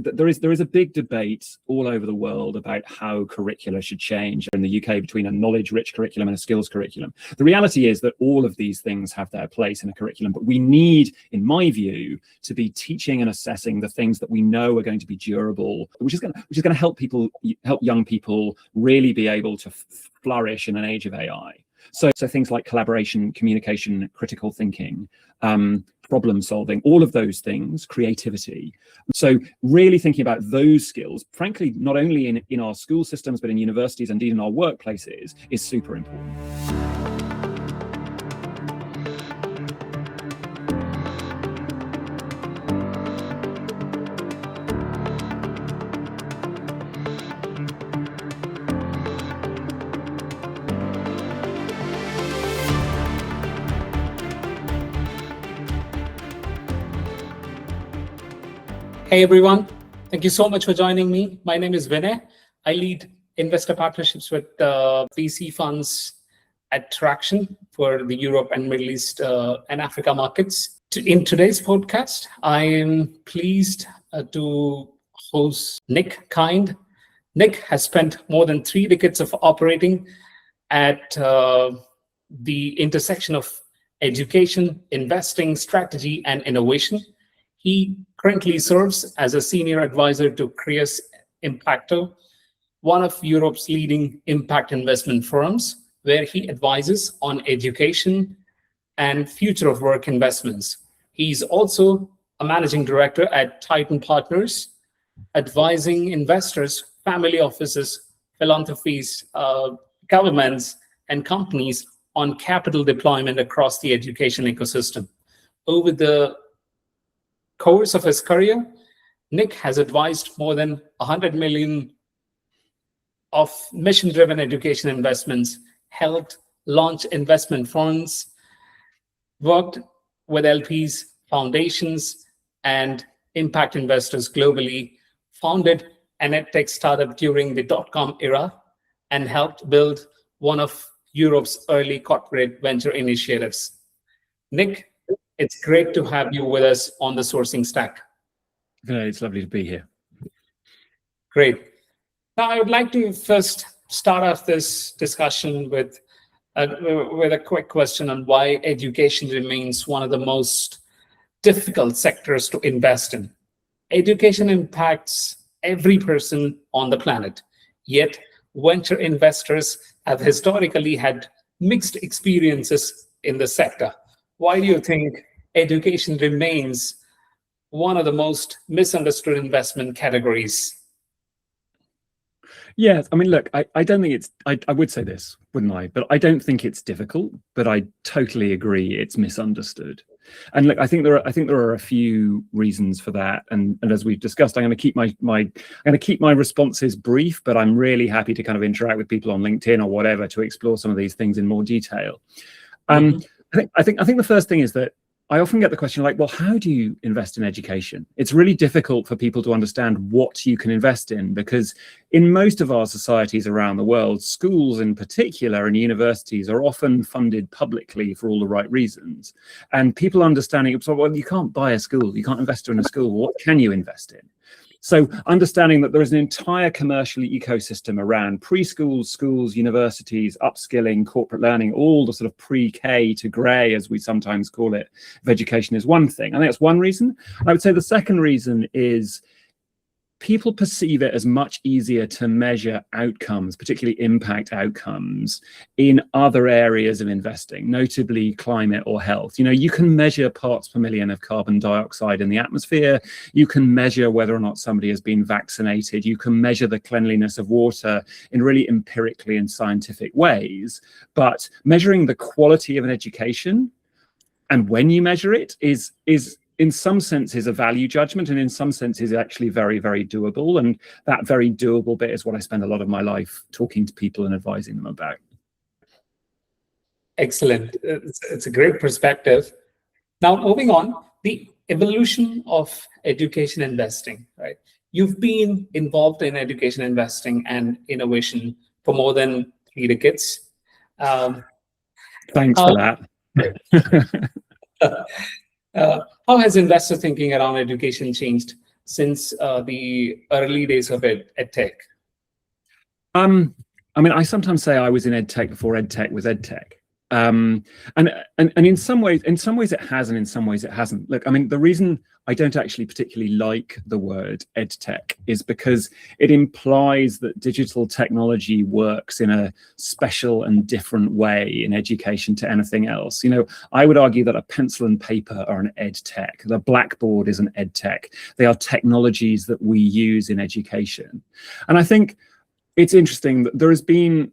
There is a big debate all over the world about how curricula should change in the UK between a knowledge-rich curriculum and a skills curriculum. The reality is that all of these things have their place in a curriculum, but we need, in my view, to be teaching and assessing the things that we know are going to be durable, which is going to help young people really be able to flourish in an age of AI. So things like collaboration, communication, critical thinking, problem solving, all of those things, creativity. So really thinking about those skills, frankly, not only in our school systems, but in universities, indeed in our workplaces, is super important. Hey everyone, thank you so much for joining me. My name is Vinay. I lead investor partnerships with VC funds at Tracxn for the Europe and Middle East and Africa markets. In today's podcast, I am pleased to host Nick Kind. Nick has spent more than 3 decades of operating at the intersection of education, investing, strategy, and innovation. He currently serves as a senior advisor to Creas Impacto, one of Europe's leading impact investment firms, where he advises on education and future of work investments. He's also a managing director at Tyton Partners, advising investors, family offices, philanthropies, governments, and companies on capital deployment across the education ecosystem. Over the course of his career, Nick has advised more than 100 million of mission-driven education investments, helped launch investment funds, worked with LPs, foundations, and impact investors globally, founded an EdTech startup during the dot-com era, and helped build one of Europe's early corporate venture initiatives. Nick, it's great to have you with us on the Sourcing Stack. It's lovely to be here. Great. Now, I would like to first start off this discussion with a quick question on why education remains one of the most difficult sectors to invest in. Education impacts every person on the planet, yet venture investors have historically had mixed experiences in the sector. Why do you think education remains one of the most misunderstood investment categories? Yes, I mean, look, I don't think it's, I would say this, wouldn't I? But I don't think it's difficult, but I totally agree it's misunderstood. And look, I think there are a few reasons for that. And as we've discussed, I'm going to keep my responses brief, but I'm really happy to kind of interact with people on LinkedIn or whatever to explore some of these things in more detail. I think the first thing is that I often get the question like, well, how do you invest in education? It's really difficult for people to understand what you can invest in, because in most of our societies around the world, schools in particular and universities are often funded publicly for all the right reasons. And people understanding, so, well, you can't buy a school, you can't invest in a school, what can you invest in? So understanding that there is an entire commercial ecosystem around preschools, schools, universities, upskilling, corporate learning, all the sort of pre-K to grey, as we sometimes call it, of education is one thing. I think that's one reason. I would say the second reason is people perceive it as much easier to measure outcomes, particularly impact outcomes, in other areas of investing, notably climate or health. You know, you can measure parts per million of carbon dioxide in the atmosphere. You can measure whether or not somebody has been vaccinated. You can measure the cleanliness of water in really empirically and scientific ways. But measuring the quality of an education, and when you measure it, is in some sense is a value judgment, and in some sense is actually very, very doable. And that very doable bit is what I spend a lot of my life talking to people and advising them about. Excellent. It's a great perspective. Now, moving on, the evolution of education investing, right? You've been involved in education investing and innovation for more than 3 decades. Thanks for that. How has investor thinking around education changed since the early days of EdTech? I mean, I sometimes say I was in EdTech before EdTech was EdTech. And in some ways it has, and in some ways it hasn't. Look, I mean, the reason I don't actually particularly like the word EdTech is because it implies that digital technology works in a special and different way in education to anything else. You know, I would argue that a pencil and paper are an EdTech. The blackboard is an EdTech. They are technologies that we use in education. And I think it's interesting that there's been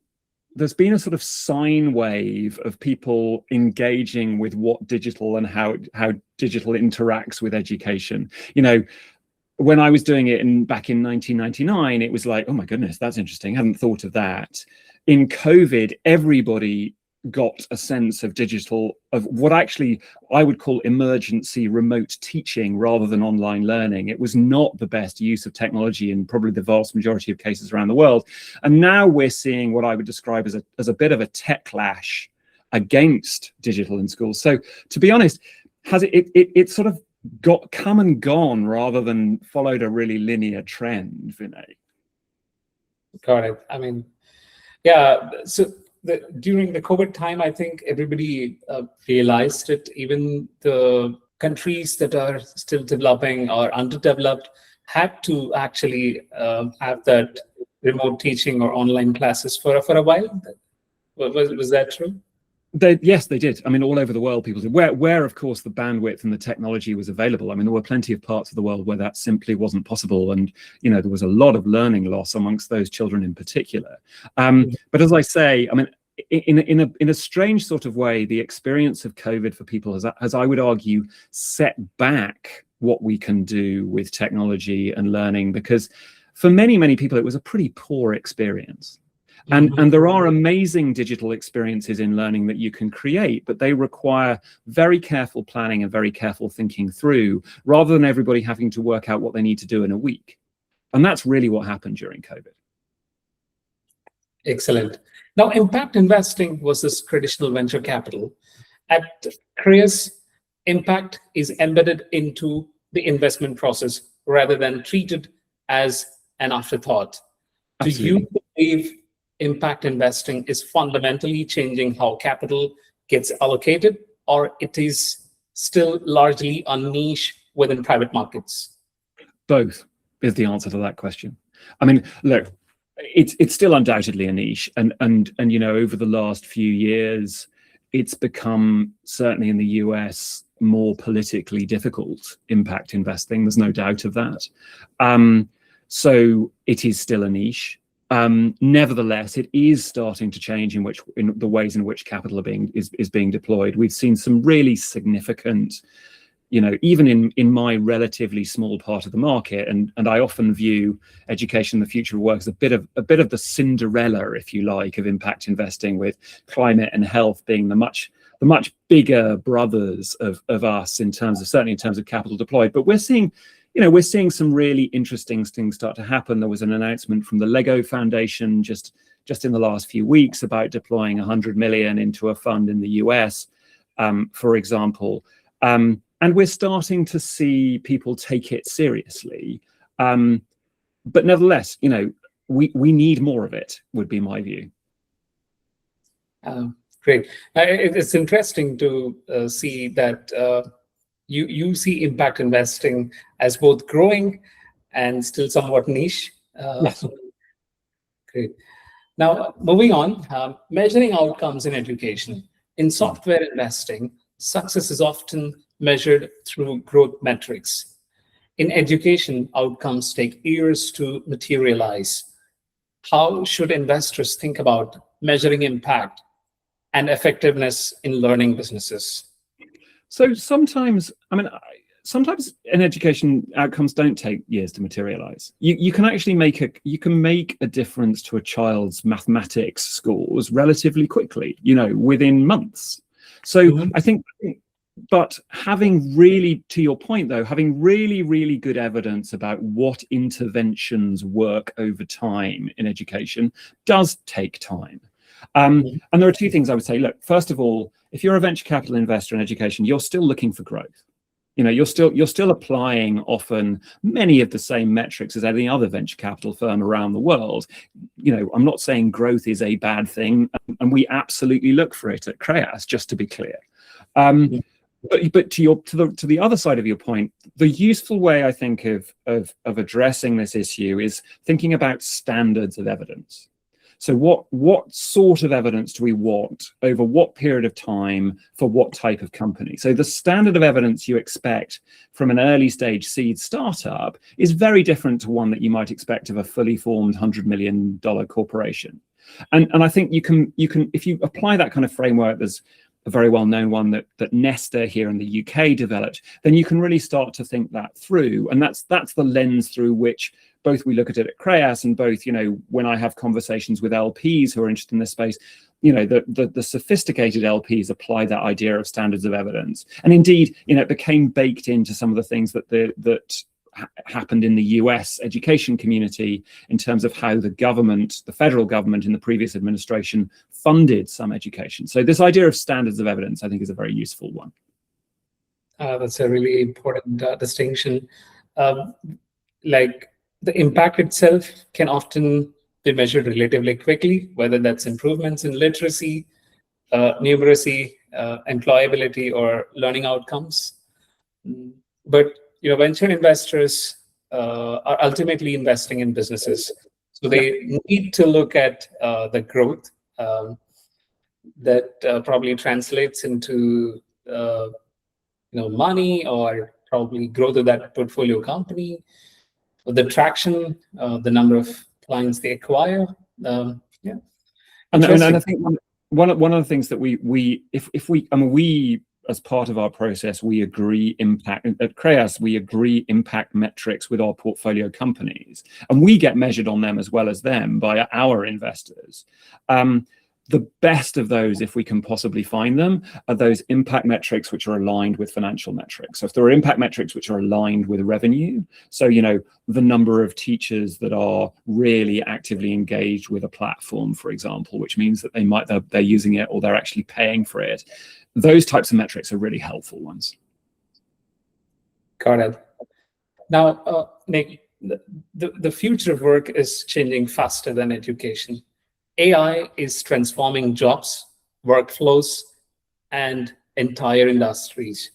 a sort of sine wave of people engaging with what digital and how digital interacts with education. You know, when I was doing it back in 1999, it was like, oh my goodness, that's interesting. I hadn't thought of that. In COVID, everybody got a sense of digital, of what actually I would call emergency remote teaching rather than online learning. It was not the best use of technology in probably the vast majority of cases around the world. And now we're seeing what I would describe as a bit of a techlash against digital in schools. So to be honest, has it sort of come and gone rather than followed a really linear trend, Vinay? Got it. I mean, yeah, so during the COVID time, I think everybody realized it. Even the countries that are still developing or underdeveloped had to actually have that remote teaching or online classes for a while. Was that true? Yes, they did. I mean, all over the world, people did. Where, of course, the bandwidth and the technology was available. I mean, there were plenty of parts of the world where that simply wasn't possible, and you know, there was a lot of learning loss amongst those children in particular. But as I say, I mean, in a strange sort of way, the experience of COVID for people has, I would argue, set back what we can do with technology and learning, because for many people, it was a pretty poor experience. And there are amazing digital experiences in learning that you can create, but they require very careful planning and very careful thinking through, rather than everybody having to work out what they need to do in a week. And that's really what happened during COVID. Excellent. Now, impact investing versus traditional venture capital. At Creas, impact is embedded into the investment process rather than treated as an afterthought. Absolutely. Do you believe impact investing is fundamentally changing how capital gets allocated, or it is still largely a niche within private markets? Both is the answer to that question. I mean, look, it's still undoubtedly a niche, and you know, over the last few years, it's become, certainly in the US, more politically difficult, impact investing. There's no doubt of that. So it is still a niche. Nevertheless, it is starting to change in the ways in which capital is being deployed. We've seen some really significant, you know, even in my relatively small part of the market, and I often view education in the future of work as a bit of the Cinderella, if you like, of impact investing, with climate and health being the much bigger brothers of us certainly in terms of capital deployed. But we're seeing some really interesting things start to happen. There was an announcement from the Lego Foundation just in the last few weeks about deploying 100 million into a fund in the US, for example. And we're starting to see people take it seriously. But nevertheless, you know, we need more of it, would be my view. Great. It's interesting to see that you see impact investing as both growing and still somewhat niche. Yes. Great. Now, moving on, measuring outcomes in education. In software investing, success is often measured through growth metrics. In education, outcomes take years to materialize. How should investors think about measuring impact and effectiveness in learning businesses? So sometimes in education, outcomes don't take years to materialize. You can actually make a difference to a child's mathematics scores relatively quickly, you know, within months. So I think, but having really, to your point though, having really good evidence about what interventions work over time in education does take time. And there are two things I would say. Look, first of all, if you're a venture capital investor in education, you're still looking for growth. You're still applying often many of the same metrics as any other venture capital firm around the world. I'm not saying growth is a bad thing, and we absolutely look for it at Creas, just to be clear. But to the other side of your point, the useful way I think of addressing this issue is thinking about standards of evidence. So what sort of evidence do we want over what period of time for what type of company? So the standard of evidence you expect from an early stage seed startup is very different to one that you might expect of a fully formed $100 million corporation. And I think you can if you apply that kind of framework, there's a very well-known one that Nesta here in the UK developed, then you can really start to think that through. And that's the lens through which both we look at it at Creas, and both, when I have conversations with LPs who are interested in this space, the sophisticated LPs apply that idea of standards of evidence. And indeed, it became baked into some of the things that happened in the US education community in terms of how the federal government in the previous administration funded some education. So this idea of standards of evidence, I think, is a very useful one. That's a really important distinction. The impact itself can often be measured relatively quickly, whether that's improvements in literacy, numeracy, employability, or learning outcomes. But venture investors are ultimately investing in businesses, so they need to look at the growth that probably translates into money, or probably growth of that portfolio company, the traction, the number of clients they acquire. And I think one of the things that we as part of our process, we agree at Creas, we agree impact metrics with our portfolio companies, and we get measured on them as well as them by our investors. The best of those, if we can possibly find them, are those impact metrics which are aligned with financial metrics. So if there are impact metrics which are aligned with revenue, so the number of teachers that are really actively engaged with a platform, for example, which means that they're using it or they're actually paying for it, those types of metrics are really helpful ones. Got it. Now, Nick, the future of work is changing faster than education. AI is transforming jobs, workflows, and entire industries.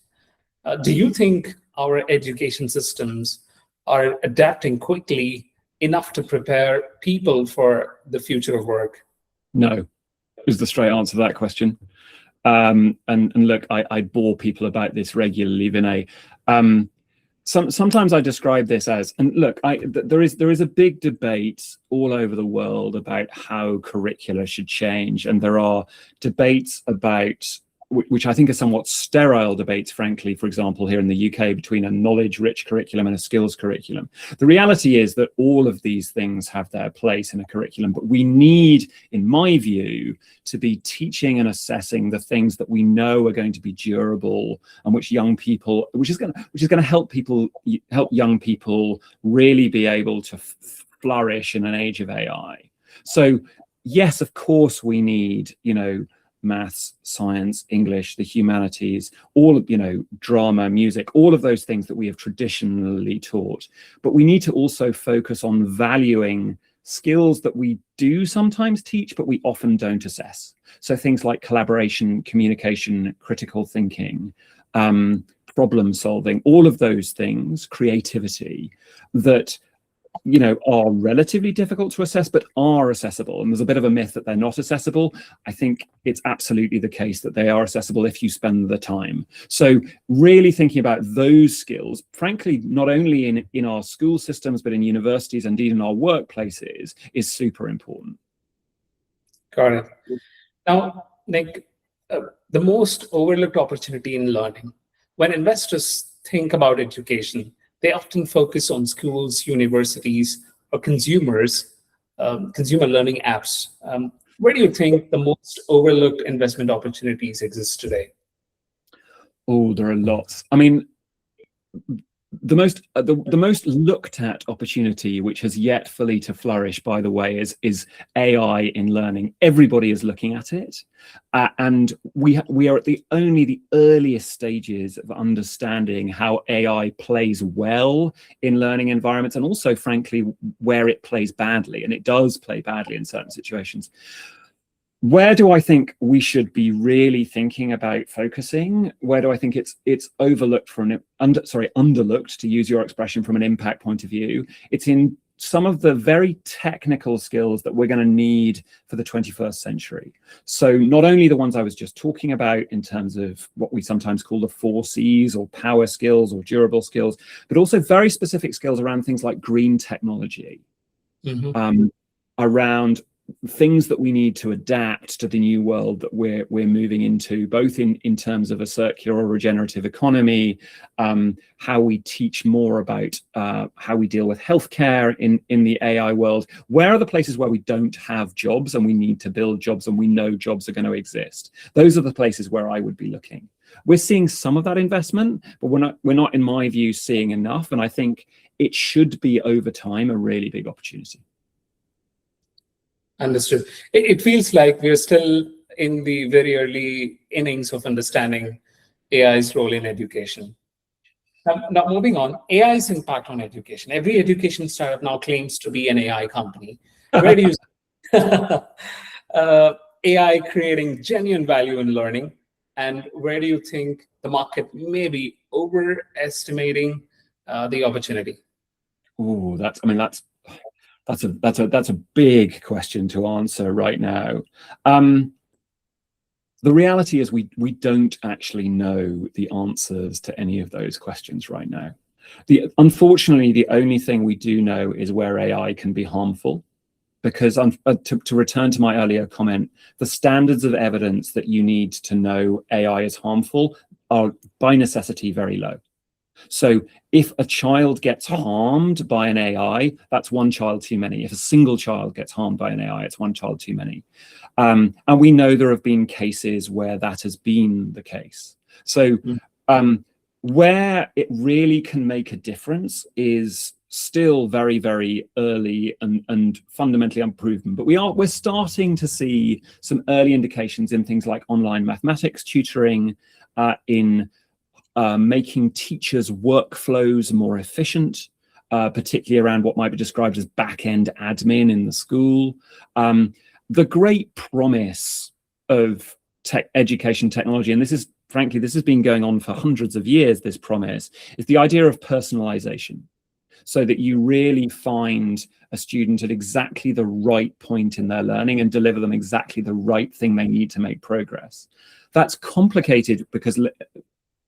Do you think our education systems are adapting quickly enough to prepare people for the future of work? No, is the straight answer to that question. And look, I bore people about this regularly, Vinay. Sometimes I describe this as, and look, there is a big debate all over the world about how curricula should change, and there are debates about, which I think are somewhat sterile debates, frankly, for example, here in the UK, between a knowledge-rich curriculum and a skills curriculum. The reality is that all of these things have their place in a curriculum, but we need, in my view, to be teaching and assessing the things that we know are going to be durable, and which is going to help young people really be able to flourish in an age of AI. So yes, of course, we need, maths, science, English, the humanities, all of, drama, music, all of those things that we have traditionally taught. But we need to also focus on valuing skills that we do sometimes teach, but we often don't assess. So things like collaboration, communication, critical thinking, problem solving, all of those things, creativity, that are relatively difficult to assess, but are accessible. And there's a bit of a myth that they're not accessible. I think it's absolutely the case that they are accessible if you spend the time. So really thinking about those skills, frankly, not only in our school systems, but in universities, indeed in our workplaces, is super important. Got it. Now, Nick, the most overlooked opportunity in learning. When investors think about education, they often focus on schools, universities, or consumer learning apps. Where do you think the most overlooked investment opportunities exist today? Oh, there are lots. I mean, the most looked at opportunity, which has yet fully to flourish, by the way, is AI in learning. Everybody is looking at it, and we are at the earliest stages of understanding how AI plays well in learning environments, and also, frankly, where it plays badly, and it does play badly in certain situations. Where do I think we should be really thinking about focusing? Where do I think it's overlooked underlooked, to use your expression, from an impact point of view? It's in some of the very technical skills that we're going to need for the 21st century. So not only the ones I was just talking about in terms of what we sometimes call the 4 Cs, or power skills or durable skills, but also very specific skills around things like green technology, around things that we need to adapt to the new world that we're moving into, both in terms of a circular or regenerative economy, how we teach more about how we deal with healthcare in the AI world. Where are the places where we don't have jobs and we need to build jobs, and we know jobs are going to exist? Those are the places where I would be looking. We're seeing some of that investment, but we're not, in my view, seeing enough. And I think it should be, over time, a really big opportunity. Understood. It feels like we're still in the very early innings of understanding AI's role in education. Now moving on, AI's impact on education. Every education startup now claims to be an AI company. Where do you AI creating genuine value in learning, and where do you think the market may be overestimating the opportunity? Oh, that's a big question to answer right now. The reality is we don't actually know the answers to any of those questions right now. Unfortunately, the only thing we do know is where AI can be harmful, because to return to my earlier comment, the standards of evidence that you need to know AI is harmful are by necessity very low. So if a child gets harmed by an AI, that's one child too many. If a single child gets harmed by an AI, it's one child too many. And we know there have been cases where that has been the case. So where it really can make a difference is still very, very early and fundamentally unproven. But we're starting to see some early indications in things like online mathematics tutoring, in making teachers' workflows more efficient, particularly around what might be described as back-end admin in the school. The great promise of education technology, and this has been going on for hundreds of years, this promise, is the idea of personalization, so that you really find a student at exactly the right point in their learning and deliver them exactly the right thing they need to make progress. That's complicated because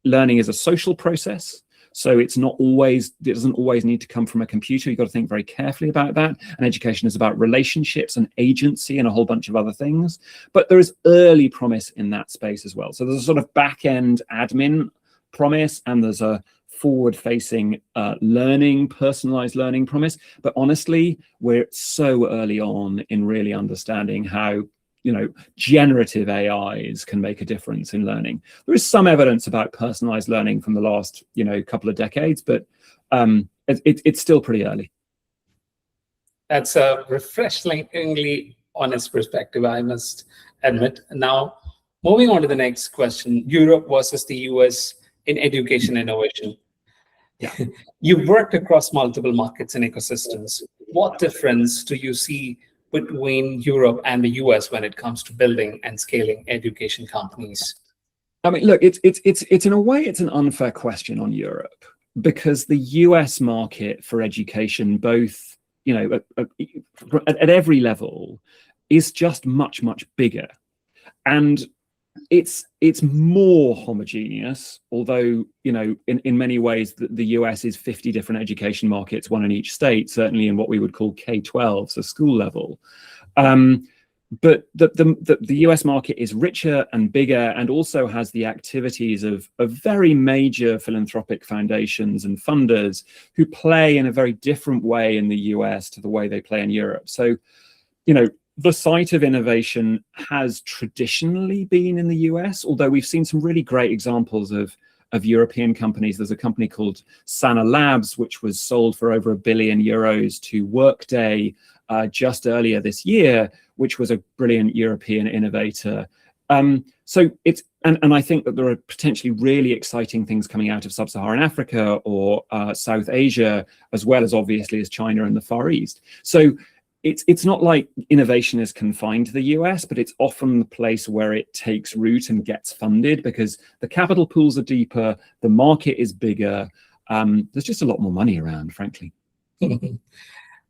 learning is a social process, so it doesn't always need to come from a computer. You've got to think very carefully about that. And education is about relationships and agency and a whole bunch of other things. But there is early promise in that space as well. So there's a sort of back-end admin promise, and there's a forward-facing learning, personalized learning promise. But honestly, we're so early on in really understanding how generative AIs can make a difference in learning. There is some evidence about personalized learning from the last, couple of decades, but it's still pretty early. That's a refreshingly honest perspective, I must admit. Now, moving on to the next question, Europe versus the US in education innovation. Yeah. You've worked across multiple markets and ecosystems. What difference do you see between Europe and the US when it comes to building and scaling education companies? I mean, look, it's in a way, it's an unfair question on Europe, because the US market for education, both, at every level, is just much, much bigger. And it's more homogeneous, although, in many ways, the US is 50 different education markets, one in each state, certainly in what we would call K-12, so school level. But the US market is richer and bigger, and also has the activities of very major philanthropic foundations and funders who play in a very different way in the US to the way they play in Europe. So, the site of innovation has traditionally been in the US, although we've seen some really great examples of of European companies. There's a company called Sana Labs, which was sold for over €1 billion to Workday just earlier this year, which was a brilliant European innovator. So it's, and I think that there are potentially really exciting things coming out of sub-Saharan Africa or South Asia, as well as obviously as China and the Far East. So it's not like innovation is confined to the US, but it's often the place where it takes root and gets funded because the capital pools are deeper, the market is bigger. There's just a lot more money around, frankly.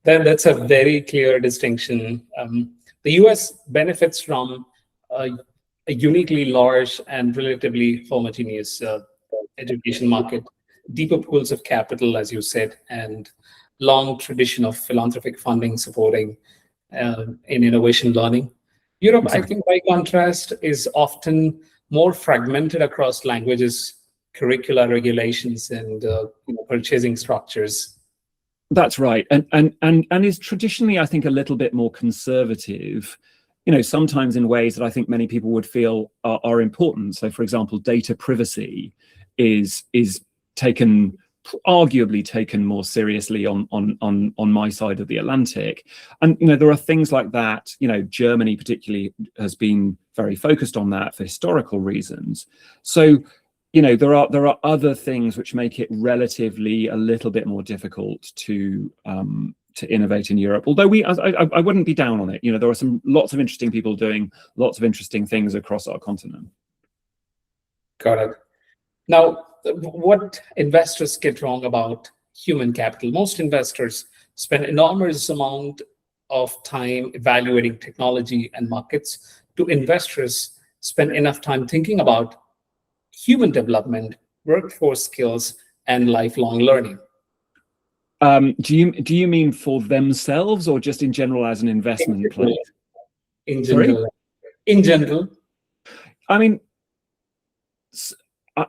That's a very clear distinction. The US benefits from a uniquely large and relatively homogeneous education market, deeper pools of capital, as you said, and long tradition of philanthropic funding supporting in innovation learning. Europe, exactly. I think, by contrast, is often more fragmented across languages, curricular regulations, and purchasing structures. That's right, and is traditionally, I think, a little bit more conservative. Sometimes in ways that I think many people would feel are important. So, for example, data privacy is arguably taken more seriously on my side of the Atlantic, and there are things like that. Germany particularly has been very focused on that for historical reasons. So there are other things which make it relatively a little bit more difficult to innovate in Europe, although I wouldn't be down on it. There are lots of interesting people doing lots of interesting things across our continent. Got it. Now, what investors get wrong about human capital? Most investors spend enormous amount of time evaluating technology and markets. Do investors spend enough time thinking about human development, workforce skills, and lifelong learning? Do you mean for themselves or just in general as an investment play? In general. Sorry? In general. I mean,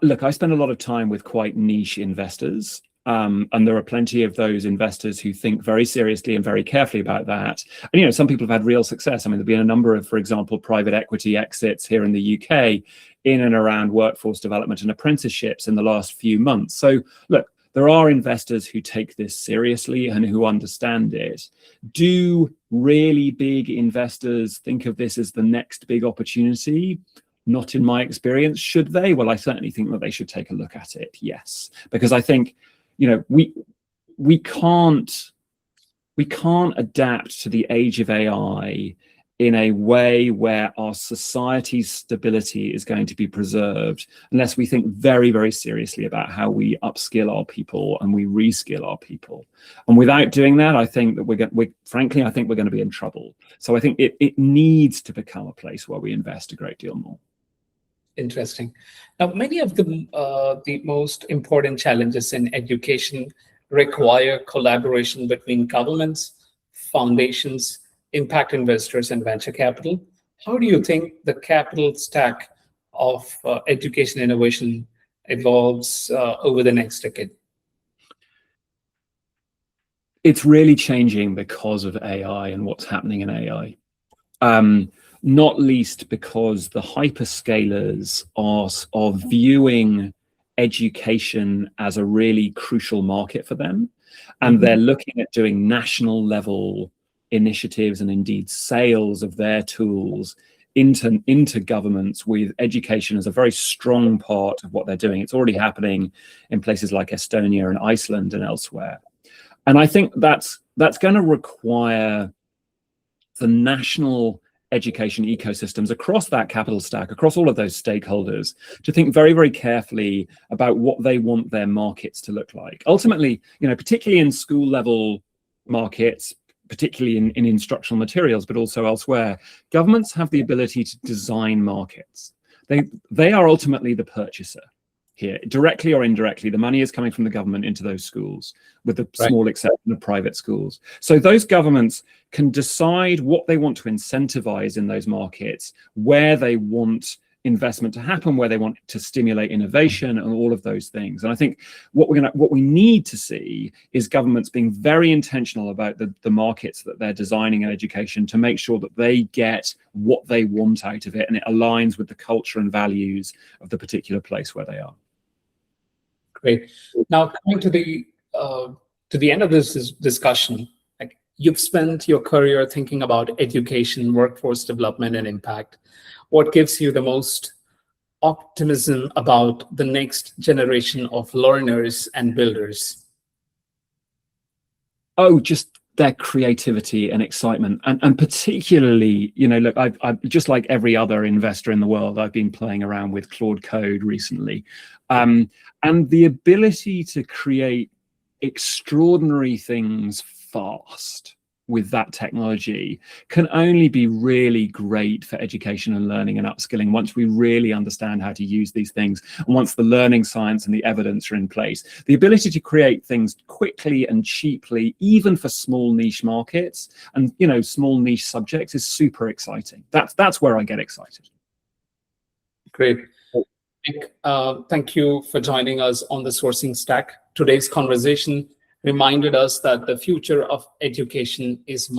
look, I spend a lot of time with quite niche investors, and there are plenty of those investors who think very seriously and very carefully about that. And some people have had real success. I mean, there've been a number of, for example, private equity exits here in the UK in and around workforce development and apprenticeships in the last few months. So look, there are investors who take this seriously and who understand it. Do really big investors think of this as the next big opportunity? Not in my experience. Should they? Well, I certainly think that they should take a look at it, yes. Because I think, we can't adapt to the age of AI in a way where our society's stability is going to be preserved unless we think very, very seriously about how we upskill our people and we reskill our people. And without doing that, I think that frankly, I think we're going to be in trouble. So I think it needs to become a place where we invest a great deal more. Interesting. Now, many of the most important challenges in education require collaboration between governments, foundations, impact investors, and venture capital. How do you think the capital stack of education innovation evolves over the next decade? It's really changing because of AI and what's happening in AI. Not least because the hyperscalers are viewing education as a really crucial market for them. And they're looking at doing national level initiatives and indeed sales of their tools into governments with education as a very strong part of what they're doing. It's already happening in places like Estonia and Iceland and elsewhere. And I think that's going to require the national education ecosystems across that capital stack, across all of those stakeholders, to think very, very carefully about what they want their markets to look like. Ultimately, particularly in school level markets, particularly in instructional materials, but also elsewhere, governments have the ability to design markets. They are ultimately the purchaser here, directly or indirectly. The money is coming from the government into those schools, with the small exception of private schools. So those governments can decide what they want to incentivize in those markets, where they want investment to happen, where they want to stimulate innovation, and all of those things. And I think what we need to see is governments being very intentional about the markets that they're designing in education, to make sure that they get what they want out of it and it aligns with the culture and values of the particular place where they are. Great. Now, coming to the end of this discussion, like you've spent your career thinking about education, workforce development, and impact. What gives you the most optimism about the next generation of learners and builders? Oh, just their creativity and excitement, and particularly, look, I've just like every other investor in the world, I've been playing around with Claude Code recently, and the ability to create extraordinary things fast with that technology can only be really great for education and learning and upskilling once we really understand how to use these things, and once the learning science and the evidence are in place. The ability to create things quickly and cheaply, even for small niche markets and small niche subjects, is super exciting. That's where I get excited. Great. Nick, thank you for joining us on the Sourcing Stack. Today's conversation reminded us that the future of education is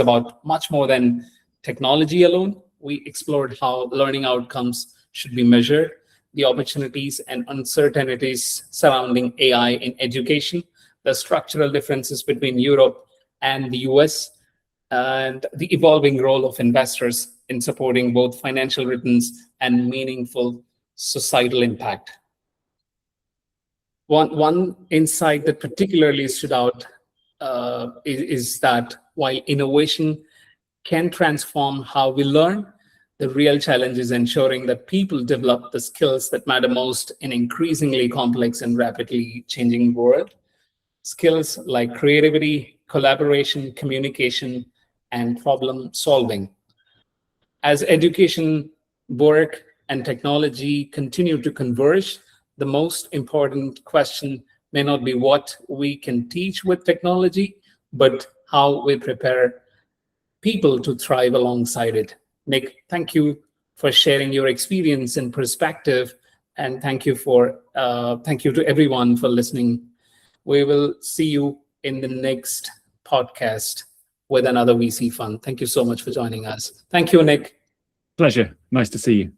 about much more than technology alone. We explored how learning outcomes should be measured, the opportunities and uncertainties surrounding AI in education, the structural differences between Europe and the US, and the evolving role of investors in supporting both financial returns and meaningful societal impact. One insight that particularly stood out is that while innovation can transform how we learn, the real challenge is ensuring that people develop the skills that matter most in increasingly complex and rapidly changing world. Skills like creativity, collaboration, communication, and problem solving. As education, work, and technology continue to converge, the most important question may not be what we can teach with technology, but how we prepare people to thrive alongside it. Nick, thank you for sharing your experience and perspective, and thank you to everyone for listening. We will see you in the next podcast with another VC fund. Thank you so much for joining us. Thank you, Nick. Pleasure. Nice to see you.